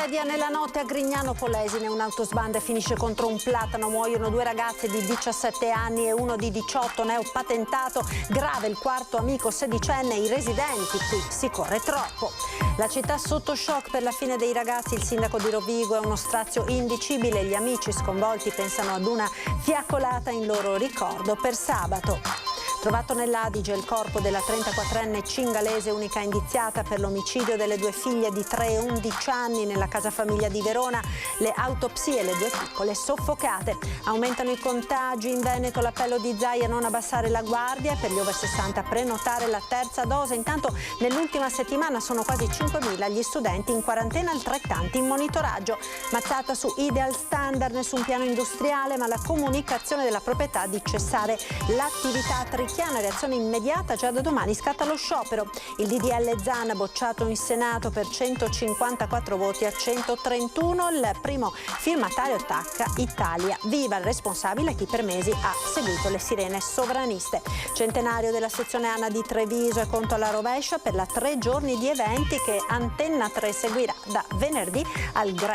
Tragedia nella notte a Grignano Polesine, un'autosbanda finisce contro un platano, muoiono 2 ragazze di 17 anni e uno di 18, neopatentato, grave il quarto amico sedicenne, i residenti, qui si corre troppo. La città sotto shock per la fine dei ragazzi, il sindaco di Rovigo, è uno strazio indicibile, gli amici sconvolti pensano ad una fiaccolata in loro ricordo per sabato. Trovato nell'Adige il corpo della 34enne cingalese, unica indiziata per l'omicidio delle 2 figlie di 3 e 11 anni nella casa famiglia di Verona. Le autopsie, le 2 piccole soffocate. Aumentano i contagi in Veneto, l'appello di Zai a non abbassare la guardia e per gli over 60 prenotare la terza dose. Intanto nell'ultima settimana sono quasi 5.000 gli studenti in quarantena, altrettanti in monitoraggio. Mazzata su Ideal Standard, nessun piano industriale ma la comunicazione della proprietà di cessare l'attività trichiana. Reazione immediata, già da domani scatta lo sciopero. Il DDL Zan bocciato in Senato per 154 voti a 131. Il primo firmatario attacca Italia Viva, il responsabile chi per mesi ha seguito le sirene sovraniste. Centenario della sezione ANA di Treviso e conto alla rovescia per la 3 giorni di eventi che Antenna 3 seguirà da venerdì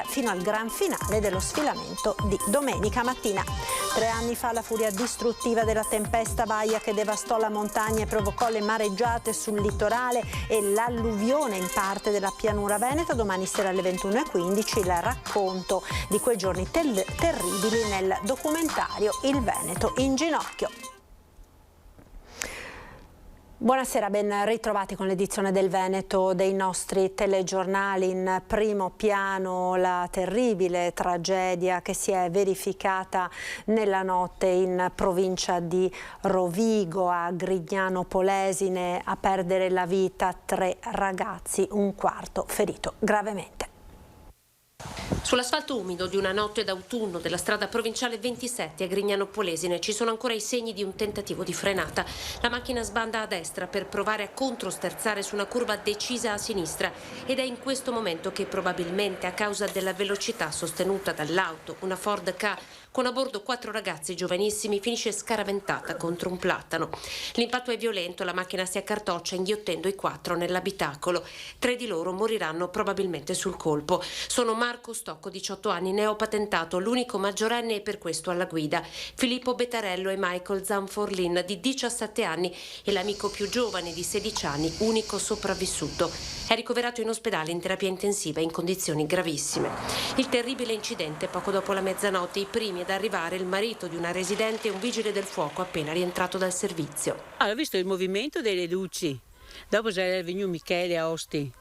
fino al gran finale dello sfilamento di domenica mattina. 3 anni fa la furia distruttiva della tempesta Baia che devastò la montagna e provocò le mareggiate sul litorale e l'alluvione in parte della pianura veneta. Domani sera alle 21:15 il racconto di quei giorni terribili nel documentario Il Veneto in ginocchio. Buonasera, ben ritrovati con l'edizione del Veneto dei nostri telegiornali. In primo piano la terribile tragedia che si è verificata nella notte in provincia di Rovigo, a Grignano Polesine, a perdere la vita 3 ragazzi, un quarto ferito gravemente. Sull'asfalto umido di una notte d'autunno della strada provinciale 27 a Grignano Polesine ci sono ancora i segni di un tentativo di frenata. La macchina sbanda a destra per provare a controsterzare su una curva decisa a sinistra ed è in questo momento che probabilmente a causa della velocità sostenuta dall'auto, una Ford Ka con a bordo 4 ragazzi giovanissimi, finisce scaraventata contro un platano. L'impatto è violento, la macchina si accartoccia inghiottendo i 4 nell'abitacolo. 3 di loro moriranno probabilmente sul colpo. Sono Marco Stocco, 18 anni, neopatentato, l'unico maggiorenne e per questo alla guida, Filippo Betarello e Michael Zanforlin, di 17 anni, e l'amico più giovane di 16 anni, unico sopravvissuto. È ricoverato in ospedale in terapia intensiva in condizioni gravissime. Il terribile incidente poco dopo la mezzanotte, i primi ad arrivare il marito di una residente e un vigile del fuoco appena rientrato dal servizio. Ho visto il movimento delle luci, dopo è venuto Michele a Osti,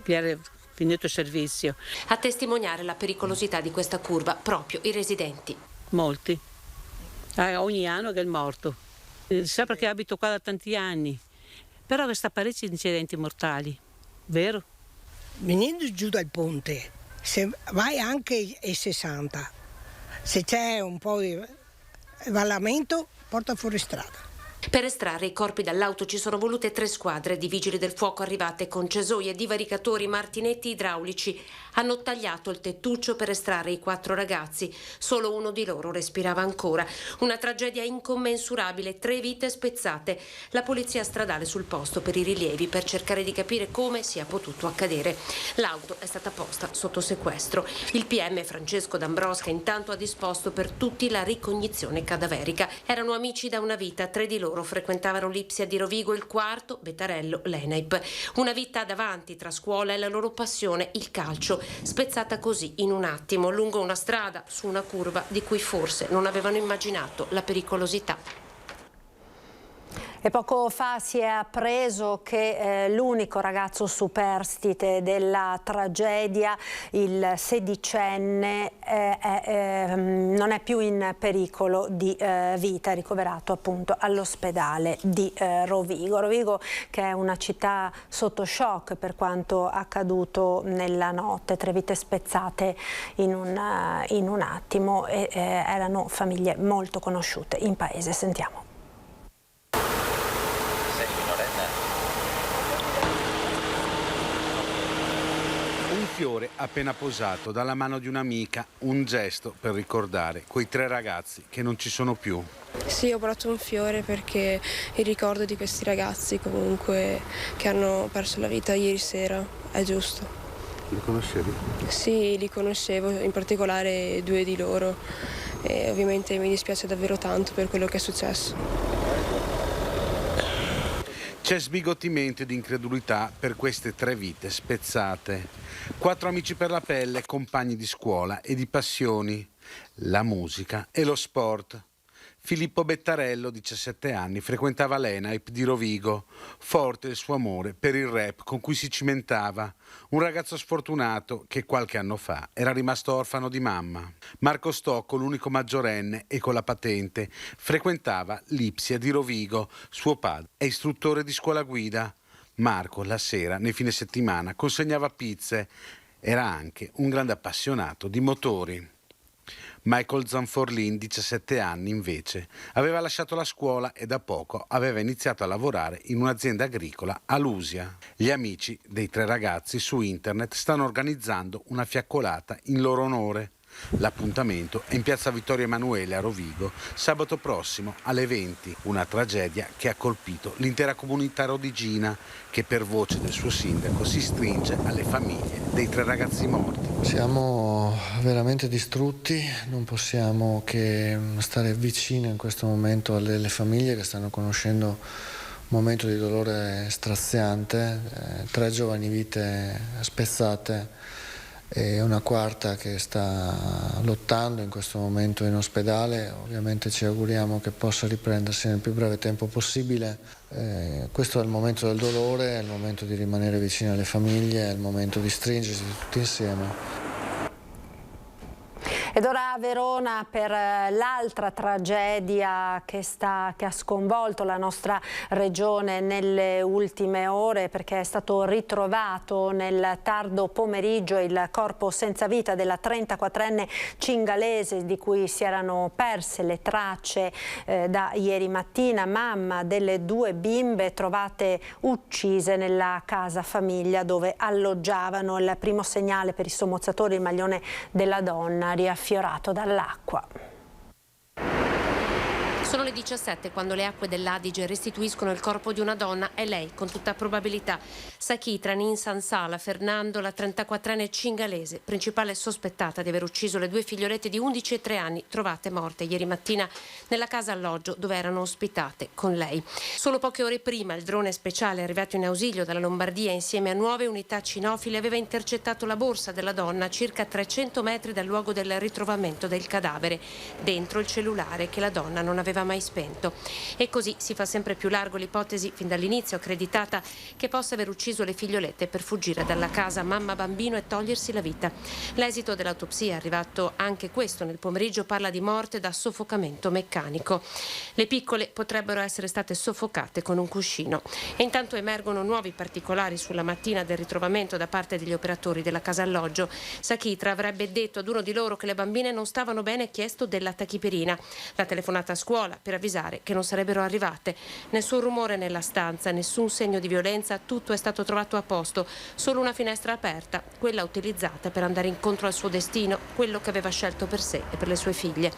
che era finito il servizio. A testimoniare la pericolosità di questa curva proprio i residenti. Molti, ogni anno che è morto. Sa perché abito qua da tanti anni, però questa parecchi incidenti mortali, vero? Venendo giù dal ponte, se vai anche ai 60, se c'è un po' di vallamento, porta fuori strada. Per estrarre i corpi dall'auto ci sono volute 3 squadre di vigili del fuoco arrivate con cesoie, divaricatori, martinetti idraulici. Hanno tagliato il tettuccio per estrarre i 4 ragazzi. Solo uno di loro respirava ancora. Una tragedia incommensurabile, 3 vite spezzate. La polizia stradale sul posto per i rilievi per cercare di capire come sia potuto accadere. L'auto è stata posta sotto sequestro. Il PM Francesco D'Ambrosca intanto ha disposto per tutti la ricognizione cadaverica. Erano amici da una vita, 3 di loro frequentavano l'Ipsia di Rovigo, il quarto, Betarello, l'Enaip. Una vita davanti tra scuola e la loro passione, il calcio, spezzata così in un attimo, lungo una strada, su una curva di cui forse non avevano immaginato la pericolosità. E poco fa si è appreso che l'unico ragazzo superstite della tragedia, il sedicenne, non è più in pericolo di vita, è ricoverato appunto all'ospedale di Rovigo. Rovigo che è una città sotto shock per quanto accaduto nella notte, 3 vite spezzate in un attimo e erano famiglie molto conosciute in paese. Sentiamo. Un fiore appena posato dalla mano di un'amica, un gesto per ricordare quei 3 ragazzi che non ci sono più. Sì, ho portato un fiore perché il ricordo di questi ragazzi comunque che hanno perso la vita ieri sera è giusto. Li conoscevi? Sì, li conoscevo, in particolare 2 di loro e ovviamente mi dispiace davvero tanto per quello che è successo. C'è sbigottimento ed incredulità per queste 3 vite spezzate. 4 amici per la pelle, compagni di scuola e di passioni, la musica e lo sport. Filippo Bettarello, 17 anni, frequentava l'ENAIP di Rovigo, forte il suo amore per il rap con cui si cimentava, un ragazzo sfortunato che qualche anno fa era rimasto orfano di mamma. Marco Stocco, l'unico maggiorenne e con la patente, frequentava l'Ipsia di Rovigo, suo padre è istruttore di scuola guida. Marco la sera, nei fine settimana, consegnava pizze, era anche un grande appassionato di motori. Michael Zanforlin, 17 anni, invece, aveva lasciato la scuola e da poco aveva iniziato a lavorare in un'azienda agricola a Lusia. Gli amici dei 3 ragazzi su internet stanno organizzando una fiaccolata in loro onore. L'appuntamento è in piazza Vittorio Emanuele a Rovigo, sabato prossimo alle 20. Una tragedia che ha colpito l'intera comunità rodigina, che per voce del suo sindaco si stringe alle famiglie dei 3 ragazzi morti. Siamo veramente distrutti, non possiamo che stare vicino in questo momento alle famiglie che stanno conoscendo un momento di dolore straziante, 3 giovani vite spezzate e una quarta che sta lottando in questo momento in ospedale. Ovviamente ci auguriamo che possa riprendersi nel più breve tempo possibile. Questo è il momento del dolore, è il momento di rimanere vicini alle famiglie, è il momento di stringersi tutti insieme. Ed ora a Verona per l'altra tragedia che ha sconvolto la nostra regione nelle ultime ore, perché è stato ritrovato nel tardo pomeriggio il corpo senza vita della 34enne cingalese di cui si erano perse le tracce da ieri mattina, mamma delle 2 bimbe trovate uccise nella casa famiglia dove alloggiavano. Il primo segnale per i sommozzatori, il maglione della donna riaffiorato dall'acqua. Sono le 17 quando le acque dell'Adige restituiscono il corpo di una donna. È lei, con tutta probabilità, Sakitra Ninsansala Fernando, la 34enne cingalese, principale sospettata di aver ucciso le 2 figliolette di 11 e 3 anni, trovate morte ieri mattina nella casa alloggio dove erano ospitate con lei. Solo poche ore prima il drone speciale arrivato in ausilio dalla Lombardia insieme a nuove unità cinofile aveva intercettato la borsa della donna a circa 300 metri dal luogo del ritrovamento del cadavere, dentro il cellulare che la donna non aveva mai spento. E così si fa sempre più largo l'ipotesi, fin dall'inizio accreditata, che possa aver ucciso le figliolette per fuggire dalla casa mamma-bambino e togliersi la vita. L'esito dell'autopsia, arrivato anche questo nel pomeriggio, parla di morte da soffocamento meccanico. Le piccole potrebbero essere state soffocate con un cuscino. E intanto emergono nuovi particolari sulla mattina del ritrovamento da parte degli operatori della casa alloggio. Sakitra avrebbe detto ad uno di loro che le bambine non stavano bene e chiesto della tachipirina. La telefonata a scuola per avvisare che non sarebbero arrivate. Nessun rumore nella stanza, nessun segno di violenza, tutto è stato trovato a posto, solo una finestra aperta, quella utilizzata per andare incontro al suo destino, quello che aveva scelto per sé e per le sue figlie.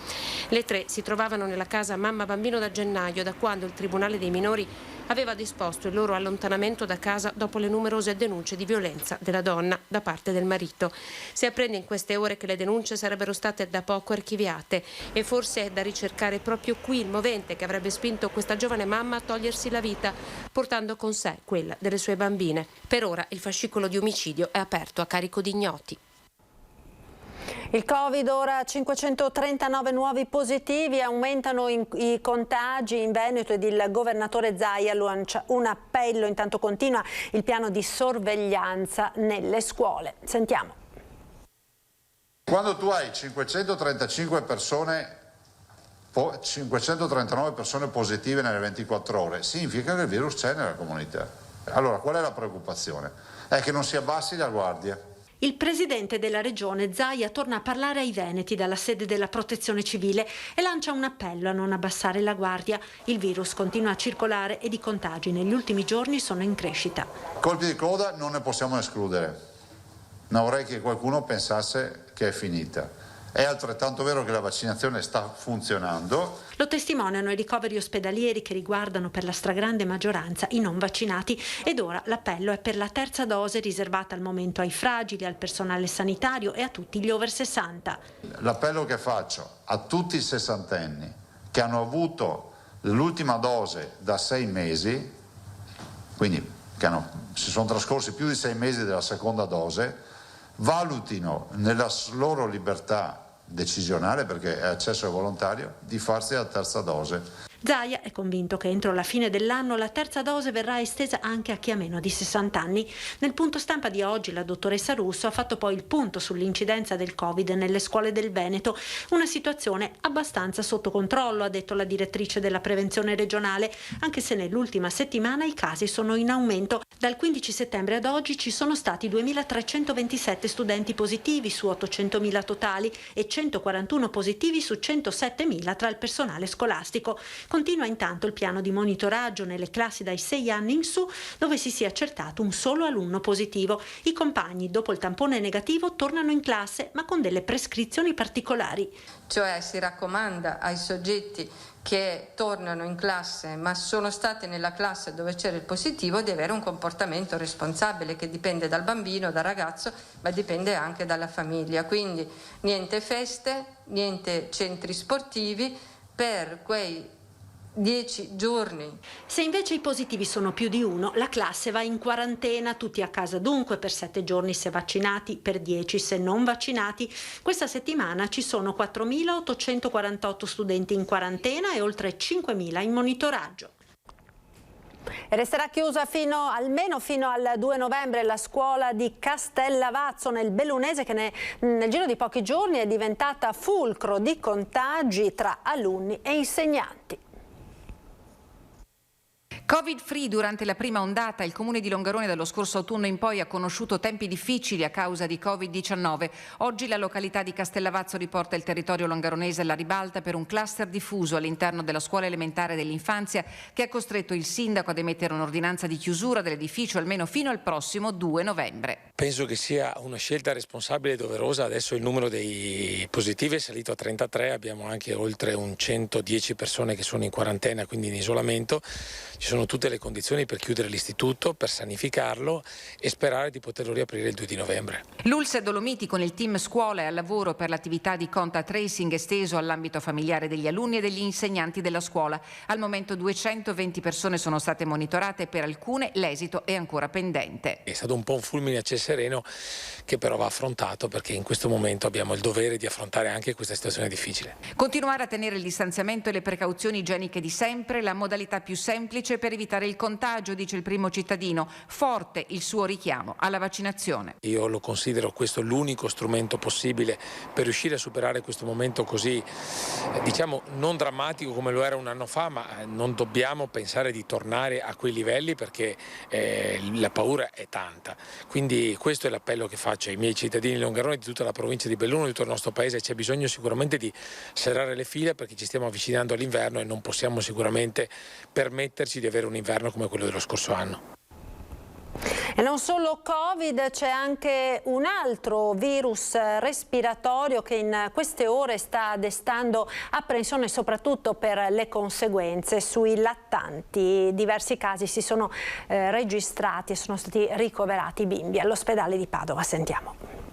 Le 3 si trovavano nella casa mamma-bambino da gennaio, da quando il Tribunale dei minori aveva disposto il loro allontanamento da casa dopo le numerose denunce di violenza della donna da parte del marito. Si apprende in queste ore che le denunce sarebbero state da poco archiviate e forse è da ricercare proprio qui il movente che avrebbe spinto questa giovane mamma a togliersi la vita, portando con sé quella delle sue bambine. Per ora il fascicolo di omicidio è aperto a carico di ignoti. Il Covid, ora 539 nuovi positivi, aumentano i contagi in Veneto ed il governatore Zaia lancia un appello, intanto continua il piano di sorveglianza nelle scuole. Sentiamo. Quando tu hai 539 persone positive nelle 24 ore, significa che il virus c'è nella comunità. Allora, qual è la preoccupazione? È che non si abbassi la guardia. Il presidente della regione Zaia torna a parlare ai veneti dalla sede della Protezione Civile e lancia un appello a non abbassare la guardia. Il virus continua a circolare ed i contagi negli ultimi giorni sono in crescita. Colpi di coda non ne possiamo escludere. Non vorrei che qualcuno pensasse che è finita. È altrettanto vero che la vaccinazione sta funzionando. Lo testimoniano i ricoveri ospedalieri che riguardano per la stragrande maggioranza i non vaccinati ed ora l'appello è per la terza dose riservata al momento ai fragili, al personale sanitario e a tutti gli over 60. L'appello che faccio a tutti i sessantenni che hanno avuto l'ultima dose da 6 mesi, quindi si sono trascorsi più di 6 mesi della seconda dose, valutino nella loro libertà decisionale, perché è accesso volontario, di farsi la terza dose. Zaia è convinto che entro la fine dell'anno la terza dose verrà estesa anche a chi ha meno di 60 anni. Nel punto stampa di oggi la dottoressa Russo ha fatto poi il punto sull'incidenza del Covid nelle scuole del Veneto. Una situazione abbastanza sotto controllo, ha detto la direttrice della prevenzione regionale, anche se nell'ultima settimana i casi sono in aumento. Dal 15 settembre ad oggi ci sono stati 2.327 studenti positivi su 800.000 totali e 141 positivi su 107.000 tra il personale scolastico. Continua intanto il piano di monitoraggio nelle classi dai 6 anni in su, dove si sia accertato un solo alunno positivo. I compagni, dopo il tampone negativo, tornano in classe, ma con delle prescrizioni particolari. Cioè si raccomanda ai soggetti che tornano in classe ma sono stati nella classe dove c'era il positivo di avere un comportamento responsabile, che dipende dal bambino, dal ragazzo, ma dipende anche dalla famiglia. Quindi niente feste, niente centri sportivi per quei 10 giorni. Se invece i positivi sono più di uno, la classe va in quarantena, tutti a casa dunque per 7 giorni se vaccinati, per 10 se non vaccinati. Questa settimana ci sono 4.848 studenti in quarantena e oltre 5.000 in monitoraggio. Resterà chiusa almeno fino al 2 novembre la scuola di Castellavazzo nel Bellunese, che nel giro di pochi giorni è diventata fulcro di contagi tra alunni e insegnanti. Covid-free durante la prima ondata, il comune di Longarone dallo scorso autunno in poi ha conosciuto tempi difficili a causa di Covid-19. Oggi la località di Castellavazzo riporta il territorio longaronese alla ribalta per un cluster diffuso all'interno della scuola elementare dell'infanzia che ha costretto il sindaco ad emettere un'ordinanza di chiusura dell'edificio almeno fino al prossimo 2 novembre. Penso che sia una scelta responsabile e doverosa. Adesso il numero dei positivi è salito a 33, abbiamo anche oltre 110 persone che sono in quarantena, quindi in isolamento. Ci sono tutte le condizioni per chiudere l'istituto, per sanificarlo e sperare di poterlo riaprire il 2 di novembre. L'Ulse Dolomiti con il team scuola è al lavoro per l'attività di contact tracing esteso all'ambito familiare degli alunni e degli insegnanti della scuola. Al momento 220 persone sono state monitorate e per alcune l'esito è ancora pendente. È stato un po' un fulmine a ciel sereno che però va affrontato, perché in questo momento abbiamo il dovere di affrontare anche questa situazione difficile. Continuare a tenere il distanziamento e le precauzioni igieniche di sempre, la modalità più semplice per evitare il contagio, dice il primo cittadino. Forte il suo richiamo alla vaccinazione. Io lo considero questo l'unico strumento possibile per riuscire a superare questo momento così, diciamo, non drammatico come lo era un anno fa, ma non dobbiamo pensare di tornare a quei livelli perché la paura è tanta. Quindi questo è l'appello che faccio ai miei cittadini di Longarone, di tutta la provincia di Belluno, di tutto il nostro paese. C'è bisogno sicuramente di serrare le file perché ci stiamo avvicinando all'inverno e non possiamo sicuramente permetterci di avere un inverno come quello dello scorso anno. E non solo Covid, c'è anche un altro virus respiratorio che in queste ore sta destando apprensione soprattutto per le conseguenze sui lattanti. Diversi casi si sono registrati e sono stati ricoverati bimbi all'ospedale di Padova. Sentiamo.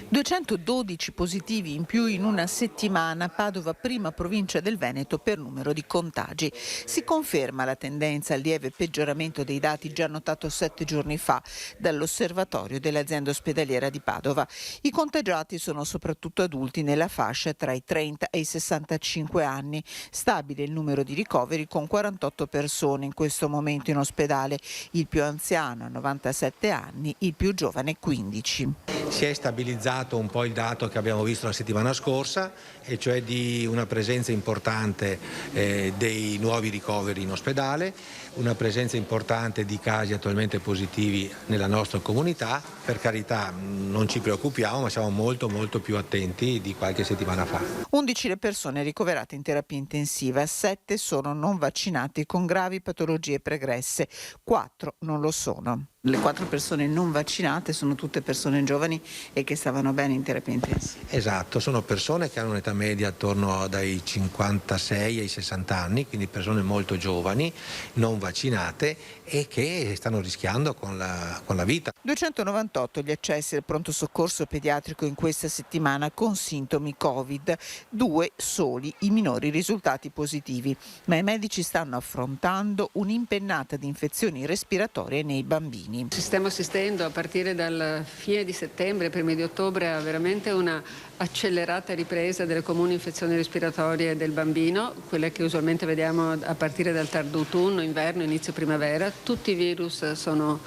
212 positivi in più in una settimana, Padova prima provincia del Veneto per numero di contagi. Si conferma la tendenza al lieve peggioramento dei dati già notato 7 giorni fa dall'osservatorio dell'azienda ospedaliera di Padova. I contagiati sono soprattutto adulti nella fascia tra i 30 e i 65 anni. Stabile il numero di ricoveri con 48 persone in questo momento in ospedale, il più anziano 97 anni, il più giovane 15. Si è stabilizzato un po' il dato che abbiamo visto la settimana scorsa, e cioè di una presenza importante dei nuovi ricoveri in ospedale, una presenza importante di casi attualmente positivi nella nostra comunità. Per carità, non ci preoccupiamo, ma siamo molto più attenti di qualche settimana fa. 11 le persone ricoverate in terapia intensiva, 7 sono non vaccinati con gravi patologie pregresse, 4 non lo sono. Le 4 persone non vaccinate sono tutte persone giovani e che stavano bene in terapia intensiva. Esatto, sono persone che hanno un'età media attorno dai 56 ai 60 anni, quindi persone molto giovani, non vaccinate e che stanno rischiando con la vita. 298 gli accessi al pronto soccorso pediatrico in questa settimana con sintomi Covid, 2 soli i minori risultati positivi, ma i medici stanno affrontando un'impennata di infezioni respiratorie nei bambini. Stiamo assistendo a partire dalla fine di settembre, primi di ottobre, a veramente una accelerata ripresa delle comuni infezioni respiratorie del bambino, quelle che usualmente vediamo a partire dal tardo autunno, inverno, inizio primavera. Tutti i virus sono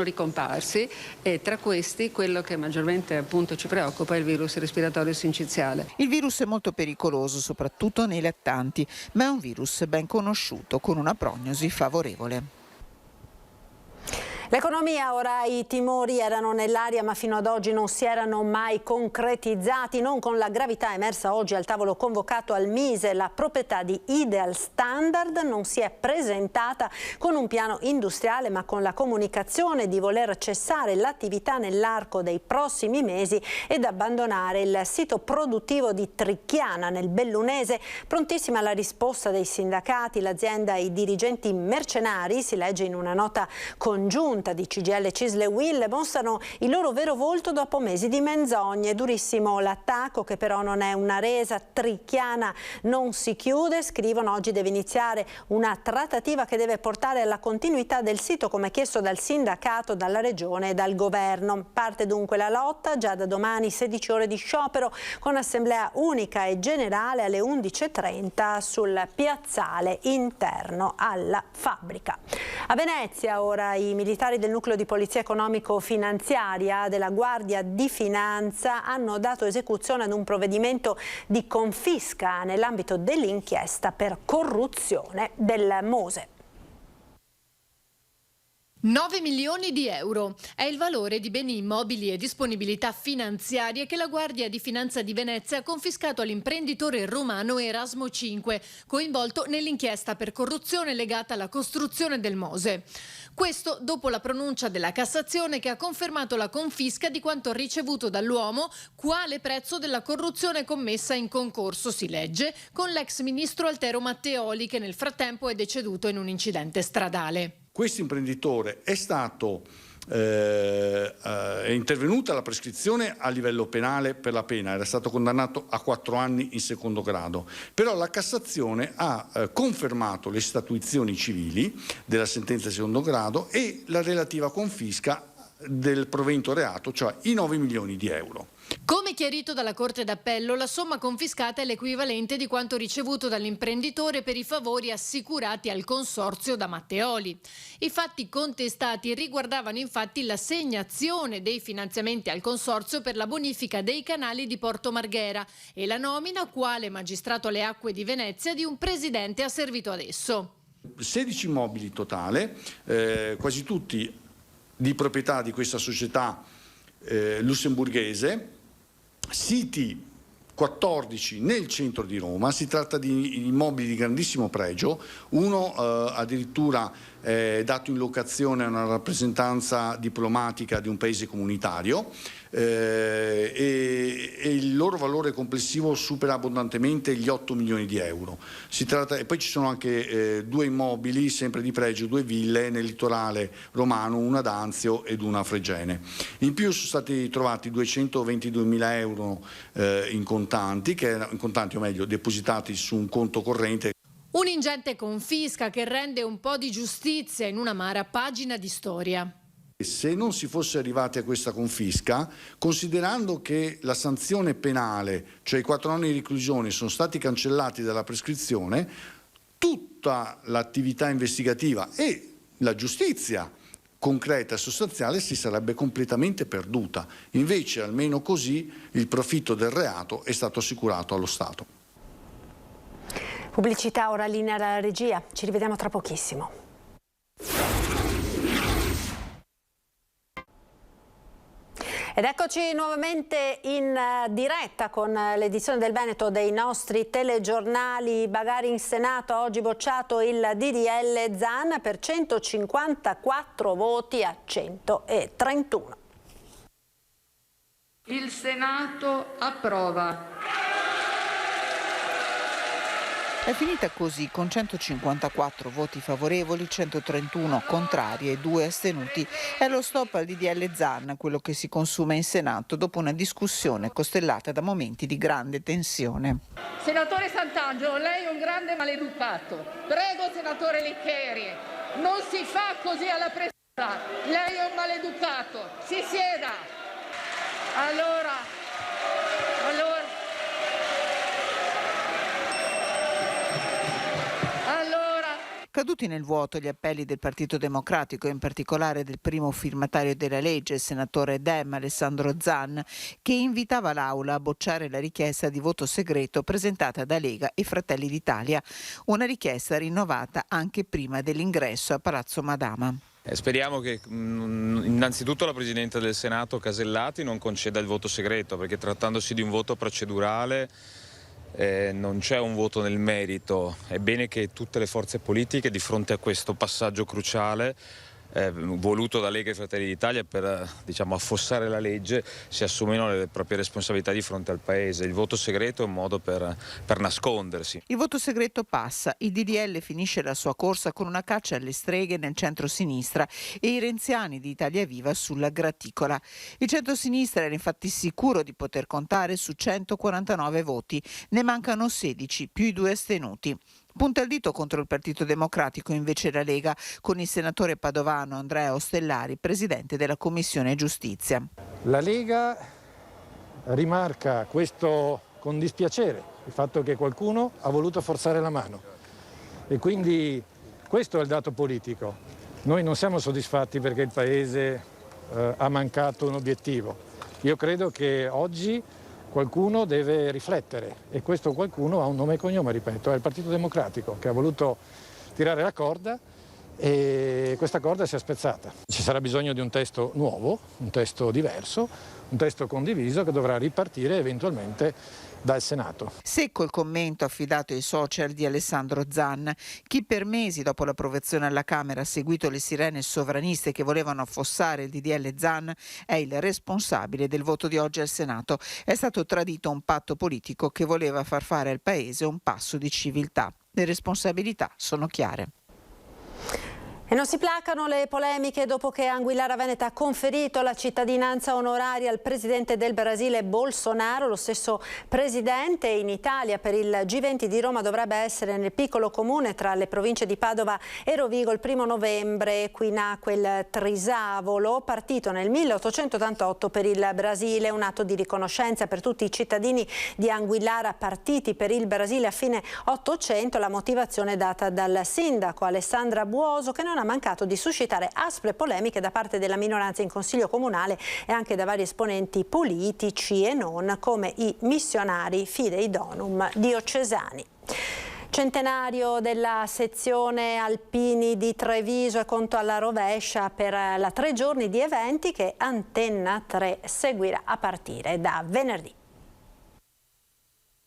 ricomparsi e tra questi quello che maggiormente appunto ci preoccupa è il virus respiratorio sinciziale. Il virus è molto pericoloso, soprattutto nei lattanti, ma è un virus ben conosciuto con una prognosi favorevole. L'economia, ora i timori erano nell'aria ma fino ad oggi non si erano mai concretizzati, non con la gravità emersa oggi al tavolo convocato al Mise. La proprietà di Ideal Standard non si è presentata con un piano industriale ma con la comunicazione di voler cessare l'attività nell'arco dei prossimi mesi ed abbandonare il sito produttivo di Tricchiana nel Bellunese. Prontissima la risposta dei sindacati, l'azienda e i dirigenti mercenari, si legge in una nota congiunta di CGIL, CISL e UIL, mostrano il loro vero volto dopo mesi di menzogne. Durissimo l'attacco, che però non è una resa. Tricchiana non si chiude, scrivono, oggi deve iniziare una trattativa che deve portare alla continuità del sito come chiesto dal sindacato, dalla regione e dal governo. Parte dunque la lotta, già da domani 16 ore di sciopero con assemblea unica e generale alle 11:30 sul piazzale interno alla fabbrica. A Venezia ora i militari del nucleo di polizia economico-finanziaria della Guardia di Finanza hanno dato esecuzione ad un provvedimento di confisca nell'ambito dell'inchiesta per corruzione del Mose. 9 milioni di euro è il valore di beni immobili e disponibilità finanziarie che la Guardia di Finanza di Venezia ha confiscato all'imprenditore romano Erasmo V, coinvolto nell'inchiesta per corruzione legata alla costruzione del Mose. Questo dopo la pronuncia della Cassazione che ha confermato la confisca di quanto ricevuto dall'uomo quale prezzo della corruzione commessa in concorso, si legge, con l'ex ministro Altero Matteoli, che nel frattempo è deceduto in un incidente stradale. Questo imprenditore è intervenuta la prescrizione a livello penale per la pena, era stato condannato a 4 anni in secondo grado, però la Cassazione ha confermato le statuizioni civili della sentenza di secondo grado e la relativa confisca del provento reato, cioè i 9 milioni di euro. Come chiarito dalla Corte d'Appello, la somma confiscata è l'equivalente di quanto ricevuto dall'imprenditore per i favori assicurati al consorzio da Matteoli. I fatti contestati riguardavano infatti l'assegnazione dei finanziamenti al consorzio per la bonifica dei canali di Porto Marghera e la nomina quale magistrato alle acque di Venezia di un presidente asservito ad esso. 16 immobili totale, quasi tutti di proprietà di questa società lussemburghese, siti 14 nel centro di Roma. Si tratta di immobili di grandissimo pregio, uno addirittura dato in locazione a una rappresentanza diplomatica di un paese comunitario e il loro valore complessivo supera abbondantemente gli 8 milioni di euro. E poi ci sono anche 2 immobili sempre di pregio, 2 ville nel litorale romano, una ad Anzio ed una a Fregene. In più sono stati trovati 222.000 euro in contanti, o meglio depositati su un conto corrente. Un'ingente confisca che rende un po' di giustizia in un'amara pagina di storia. Se non si fosse arrivati a questa confisca, considerando che la sanzione penale, cioè i 4 anni di reclusione, sono stati cancellati dalla prescrizione, tutta l'attività investigativa e la giustizia concreta e sostanziale si sarebbe completamente perduta. Invece, almeno così, il profitto del reato è stato assicurato allo Stato. Pubblicità, ora linea alla regia. Ci rivediamo tra pochissimo. Ed eccoci nuovamente in diretta con l'edizione del Veneto dei nostri telegiornali. Bagari in Senato, oggi bocciato il DDL Zan per 154 voti a 131. Il Senato approva. È finita così, con 154 voti favorevoli, 131 contrari e 2 astenuti. È lo stop al DDL Zan, quello che si consuma in Senato dopo una discussione costellata da momenti di grande tensione. Senatore Sant'Angelo, lei è un grande maleducato. Prego, senatore Licheri, non si fa così alla presidenza. Lei è un maleducato. Si sieda. Allora. Caduti nel vuoto gli appelli del Partito Democratico, in particolare del primo firmatario della legge, il senatore Dem Alessandro Zan, che invitava l'Aula a bocciare la richiesta di voto segreto presentata da Lega e Fratelli d'Italia, una richiesta rinnovata anche prima dell'ingresso a Palazzo Madama. Speriamo che innanzitutto la Presidente del Senato Casellati non conceda il voto segreto, perché trattandosi di un voto procedurale non c'è un voto nel merito. È bene che tutte le forze politiche, di fronte a questo passaggio cruciale voluto da Lega e Fratelli d'Italia per affossare la legge, si assumano le proprie responsabilità di fronte al Paese. Il voto segreto è un modo per nascondersi. Il voto segreto passa, il DDL finisce la sua corsa con una caccia alle streghe nel centro-sinistra e i renziani di Italia Viva sulla graticola. Il centro-sinistra era infatti sicuro di poter contare su 149 voti, ne mancano 16 più i 2 astenuti. Punta il dito contro il Partito Democratico invece la Lega, con il senatore padovano Andrea Ostellari, presidente della Commissione Giustizia. La Lega rimarca questo con dispiacere, il fatto che qualcuno ha voluto forzare la mano, e quindi questo è il dato politico. Noi non siamo soddisfatti perché il Paese ha mancato un obiettivo. Io credo che oggi qualcuno deve riflettere, e questo qualcuno ha un nome e cognome, ripeto, è il Partito Democratico, che ha voluto tirare la corda e questa corda si è spezzata. Ci sarà bisogno di un testo nuovo, un testo diverso, un testo condiviso che dovrà ripartire eventualmente dal Senato. Secco il commento affidato ai social di Alessandro Zan. Chi per mesi dopo l'approvazione alla Camera ha seguito le sirene sovraniste che volevano affossare il DDL Zan è il responsabile del voto di oggi al Senato. È stato tradito un patto politico che voleva far fare al Paese un passo di civiltà. Le responsabilità sono chiare. E non si placano le polemiche dopo che Anguillara Veneta ha conferito la cittadinanza onoraria al presidente del Brasile Bolsonaro. Lo stesso presidente in Italia per il G20 di Roma dovrebbe essere nel piccolo comune tra le province di Padova e Rovigo il 1° novembre. Qui nacque il Trisavolo, partito nel 1888 per il Brasile, un atto di riconoscenza per tutti i cittadini di Anguillara partiti per il Brasile a fine 800. La motivazione data dal sindaco Alessandra Buoso, che non ha mancato di suscitare aspre polemiche da parte della minoranza in Consiglio Comunale e anche da vari esponenti politici e non, come i missionari Fidei Donum diocesani. Centenario della sezione Alpini di Treviso e conto alla rovescia per la 3 giorni di eventi che Antenna 3 seguirà a partire da venerdì.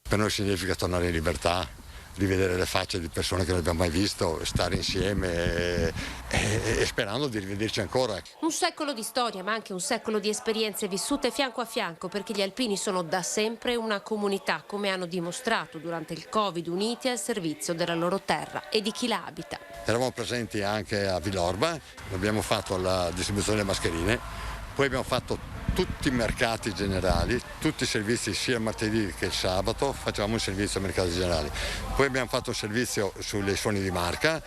Per noi significa tornare in libertà, rivedere le facce di persone che non abbiamo mai visto, stare insieme e sperando di rivederci ancora. Un secolo di storia, ma anche un secolo di esperienze vissute fianco a fianco, perché gli alpini sono da sempre una comunità, come hanno dimostrato durante il Covid, uniti al servizio della loro terra e di chi la abita. Eravamo presenti anche a Villorba, abbiamo fatto la distribuzione delle mascherine, poi abbiamo fatto tutti i mercati generali, tutti i servizi sia il martedì che il sabato, facevamo un servizio ai mercati generali. Poi abbiamo fatto un servizio sulle suoni di marca,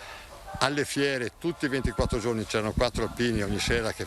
alle fiere tutti i 24 giorni c'erano 4 alpini ogni sera che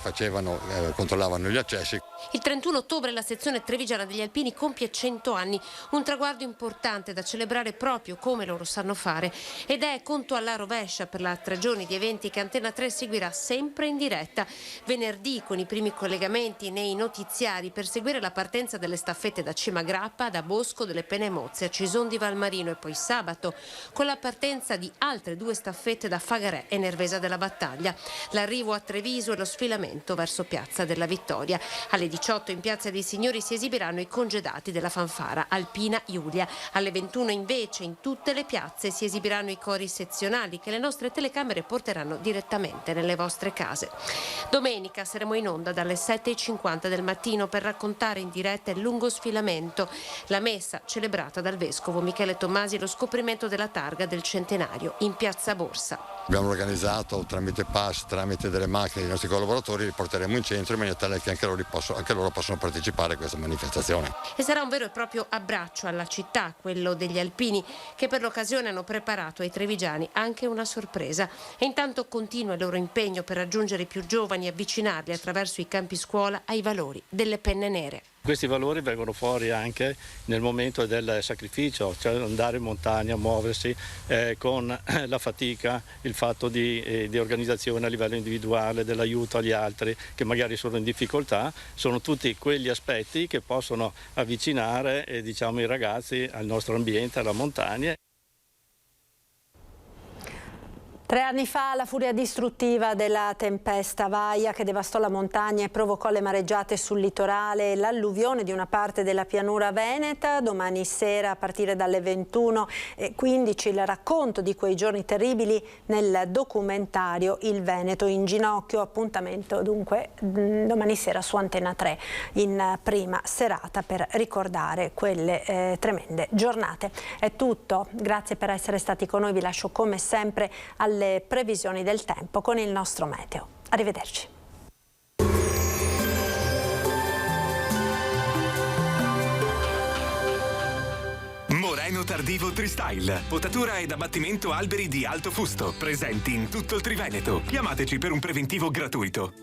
controllavano gli accessi. Il 31 ottobre la sezione trevigiana degli alpini compie 100 anni, un traguardo importante da celebrare proprio come loro sanno fare, ed è conto alla rovescia per la 3 giorni di eventi che Antenna 3 seguirà sempre in diretta. Venerdì con i primi collegamenti nei notiziari per seguire la partenza delle staffette da Cima Grappa, da Bosco delle Penemozze a Cison di Valmarino, e poi sabato con la partenza di altre 2 staffette da Fagarè e Nervesa della Battaglia. L'arrivo a Treviso e lo sfilamento verso Piazza della Vittoria. Alle Alle 18 in Piazza dei Signori si esibiranno i congedati della fanfara Alpina Iulia. Alle 21 invece in tutte le piazze si esibiranno i cori sezionali che le nostre telecamere porteranno direttamente nelle vostre case. Domenica saremo in onda dalle 7:50 del mattino per raccontare in diretta il lungo sfilamento, la messa celebrata dal vescovo Michele Tommasi, lo scoprimento della targa del centenario in Piazza Borsa. Abbiamo organizzato tramite pass, tramite delle macchine dei nostri collaboratori, li porteremo in centro in maniera tale che anche loro possono partecipare a questa manifestazione. E sarà un vero e proprio abbraccio alla città, quello degli alpini, che per l'occasione hanno preparato ai trevigiani anche una sorpresa. E intanto continua il loro impegno per raggiungere i più giovani e avvicinarli attraverso i campi scuola ai valori delle penne nere. Questi valori vengono fuori anche nel momento del sacrificio, cioè andare in montagna, muoversi con la fatica, il fatto di organizzazione a livello individuale, dell'aiuto agli altri che magari sono in difficoltà, sono tutti quegli aspetti che possono avvicinare i ragazzi al nostro ambiente, alla montagna. 3 anni fa la furia distruttiva della tempesta Vaia che devastò la montagna e provocò le mareggiate sul litorale e l'alluvione di una parte della pianura veneta. Domani sera a partire dalle 21:15 il racconto di quei giorni terribili nel documentario Il Veneto in ginocchio. Appuntamento dunque domani sera su Antenna 3 in prima serata per ricordare quelle tremende giornate. È tutto, grazie per essere stati con noi, vi lascio come sempre alle previsioni del tempo con il nostro meteo. Arrivederci. Moreno Tardivo Tristyle, potatura ed abbattimento alberi di alto fusto, presenti in tutto il Triveneto. Chiamateci per un preventivo gratuito.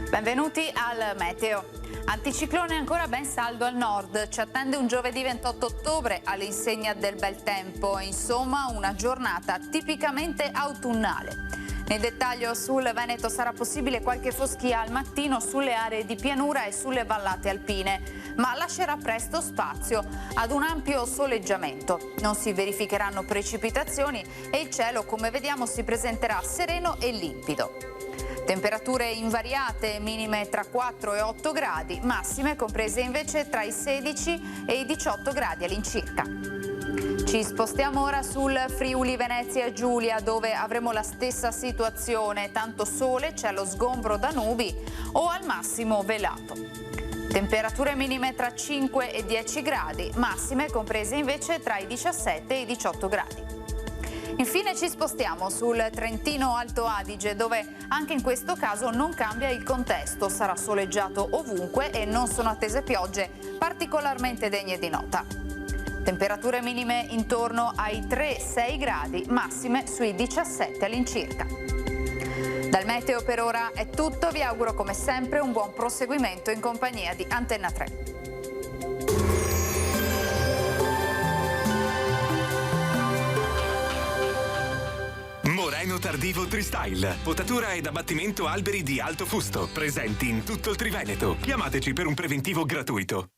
Benvenuti al meteo. Anticiclone ancora ben saldo al nord, ci attende un giovedì 28 ottobre all'insegna del bel tempo, insomma una giornata tipicamente autunnale. Nel dettaglio sul Veneto sarà possibile qualche foschia al mattino sulle aree di pianura e sulle vallate alpine, ma lascerà presto spazio ad un ampio soleggiamento. Non si verificheranno precipitazioni e il cielo, come vediamo, si presenterà sereno e limpido. Temperature invariate, minime tra 4 e 8 gradi, massime comprese invece tra i 16 e i 18 gradi all'incirca. Ci spostiamo ora sul Friuli Venezia Giulia, dove avremo la stessa situazione, tanto sole, cielo sgombro da nubi o al massimo velato. Temperature minime tra 5 e 10 gradi, massime comprese invece tra i 17 e i 18 gradi. Infine ci spostiamo sul Trentino Alto Adige, dove anche in questo caso non cambia il contesto, sarà soleggiato ovunque e non sono attese piogge particolarmente degne di nota. Temperature minime intorno ai 3-6 gradi, massime sui 17 all'incirca. Dal meteo per ora è tutto, vi auguro come sempre un buon proseguimento in compagnia di Antenna 3. Moreno Tardivo Tristyle, potatura ed abbattimento alberi di alto fusto, presenti in tutto il Triveneto. Chiamateci per un preventivo gratuito.